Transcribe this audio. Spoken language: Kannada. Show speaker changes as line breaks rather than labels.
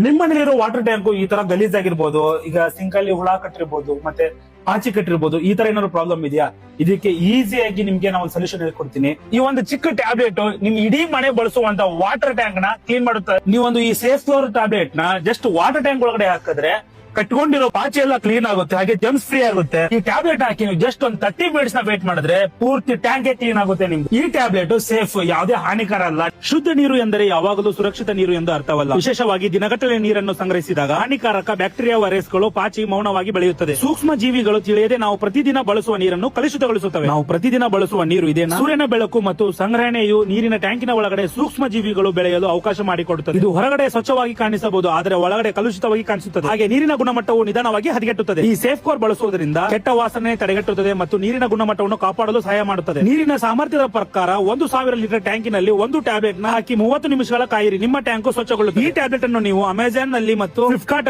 ನಿಮ್ಮ ಮನೇಲಿರೋ ವಾಟರ್ ಟ್ಯಾಂಕ್ ಈ ತರ ಗಲೀಜ್ ಆಗಿರ್ಬೋದು, ಈಗ ಸಿಂಕ್ ಅಲ್ಲಿ ಹುಳ ಕಟ್ಟಿರ್ಬೋದು, ಮತ್ತೆ ಪಾಚಿ ಕಟ್ಟಿರ್ಬೋದು, ಈ ತರ ಏನಾದ್ರು ಪ್ರಾಬ್ಲಮ್ ಇದೆಯಾ? ಇದಕ್ಕೆ ಈಸಿಯಾಗಿ ನಿಮ್ಗೆ ನಾವು ಸೊಲ್ಯೂಷನ್ ಹೇಳ್ಕೊಡ್ತೀನಿ. ಈ ಒಂದು ಚಿಕ್ಕ ಟ್ಯಾಬ್ಲೆಟ್ ನಿಮ್ ಇಡೀ ಮನೆ ಬಳಸುವಂತ ವಾಟರ್ ಟ್ಯಾಂಕ್ ನ ಕ್ಲೀನ್ ಮಾಡುತ್ತೆ. ನೀವೊಂದು ಈ ಸೇಫ್ ಫ್ಲೋರ್ ಟ್ಯಾಬ್ಲೆಟ್ ನ ಜಸ್ಟ್ ವಾಟರ್ ಟ್ಯಾಂಕ್ ಒಳಗಡೆ ಹಾಕಿದ್ರೆ ಕಟ್ಕೊಂಡಿರೋ ಪಾಚಿ ಎಲ್ಲ ಕ್ಲೀನ್ ಆಗುತ್ತೆ, ಹಾಗೆ ಜರ್ಮ್ಸ್ ಫ್ರೀ ಆಗುತ್ತೆ. ಈ ಟ್ಯಾಬ್ಲೆಟ್ ಹಾಕಿ ನೀವು ಜಸ್ಟ್ ಒಂದು 30 ಮಿನಿಟ್ಸ್ ನ ವೇಟ್ ಮಾಡಿದ್ರೆ ಪೂರ್ತಿ ಟ್ಯಾಂಕ್ ಕ್ಲೀನ್ ಆಗುತ್ತೆ ನಿಮ್ಗೆ. ಈ ಟ್ಯಾಬ್ಲೆಟ್ ಸೇಫ್, ಯಾವುದೇ ಹಾನಿಕರ ಅಲ್ಲ. ಶುದ್ಧ ನೀರು ಎಂದರೆ ಯಾವಾಗಲೂ ಸುರಕ್ಷಿತ ನೀರು ಎಂದು ಅರ್ಥವಲ್ಲ. ವಿಶೇಷವಾಗಿ ದಿನಗಟ್ಟಲೆ ನೀರನ್ನು ಸಂಗ್ರಹಿಸಿದಾಗ ಹಾನಿಕಾರಕ ಬ್ಯಾಕ್ಟೀರಿಯಾ, ವೈರಸ್ಗಳು, ಪಾಚಿ ಮೌನವಾಗಿ ಬೆಳೆಯುತ್ತದೆ. ಸೂಕ್ಷ್ಮ ಜೀವಿಗಳು ತಿಳಿಯದೆ ನಾವು ಪ್ರತಿದಿನ ಬಳಸುವ ನೀರನ್ನು ಕಲುಷಿತಗೊಳಿಸುತ್ತವೆ. ನಾವು ಪ್ರತಿದಿನ ಬಳಸುವ ನೀರು ಇದೆ, ಸೂರ್ಯನ ಬೆಳಕು ಮತ್ತು ಸಂಗ್ರಹಣೆಯು ನೀರಿನ ಟ್ಯಾಂಕಿನ ಒಳಗಡೆ ಸೂಕ್ಷ್ಮ ಜೀವಿಗಳು ಬೆಳೆಯಲು ಅವಕಾಶ ಮಾಡಿಕೊಡುತ್ತದೆ. ಇದು ಹೊರಗಡೆ ಸ್ವಚ್ಛವಾಗಿ ಕಾಣಿಸಬಹುದು, ಆದರೆ ಒಳಗಡೆ ಕಲುಷಿತವಾಗಿ ಕಾಣಿಸುತ್ತದೆ. ಹಾಗೆ ನೀರಿನ ಗುಣಮಟ್ಟವು ನಿಧಾನವಾಗಿ ಹದಗೆಟ್ಟುತ್ತದೆ. ಈ ಸೇಫ್ ಕೋರ್ ಬಳಸುವುದರಿಂದ ಕೆಟ್ಟ ವಾಸನೆ ತಡೆಗಟ್ಟುತ್ತದೆ ಮತ್ತು ನೀರಿನ ಗುಣಮಟ್ಟವನ್ನು ಕಾಪಾಡಲು ಸಹಾಯ ಮಾಡುತ್ತದೆ. ನೀರಿನ ಸಾಮರ್ಥ್ಯದ ಪ್ರಕಾರ 1000 ಲೀಟರ್ ಟ್ಯಾಂಕಿನಲ್ಲಿ ಒಂದು ಟ್ಯಾಬ್ಲೆಟ್ ನ ಹಾಕಿ 30 ನಿಮಿಷಗಳ ಕಾಯಿರಿ, ನಿಮ್ಮ ಟ್ಯಾಂಕ್ ಸ್ವಚ್ಛಗೊಳ್ಳುತ್ತದೆ. ಈ ಟ್ಯಾಬ್ಲೆಟ್ ಅನ್ನು ನೀವು ಅಮೆಜಾನ್ ನಲ್ಲಿ ಮತ್ತು ಫ್ಲಿಪ್ಕಾರ್ಟ್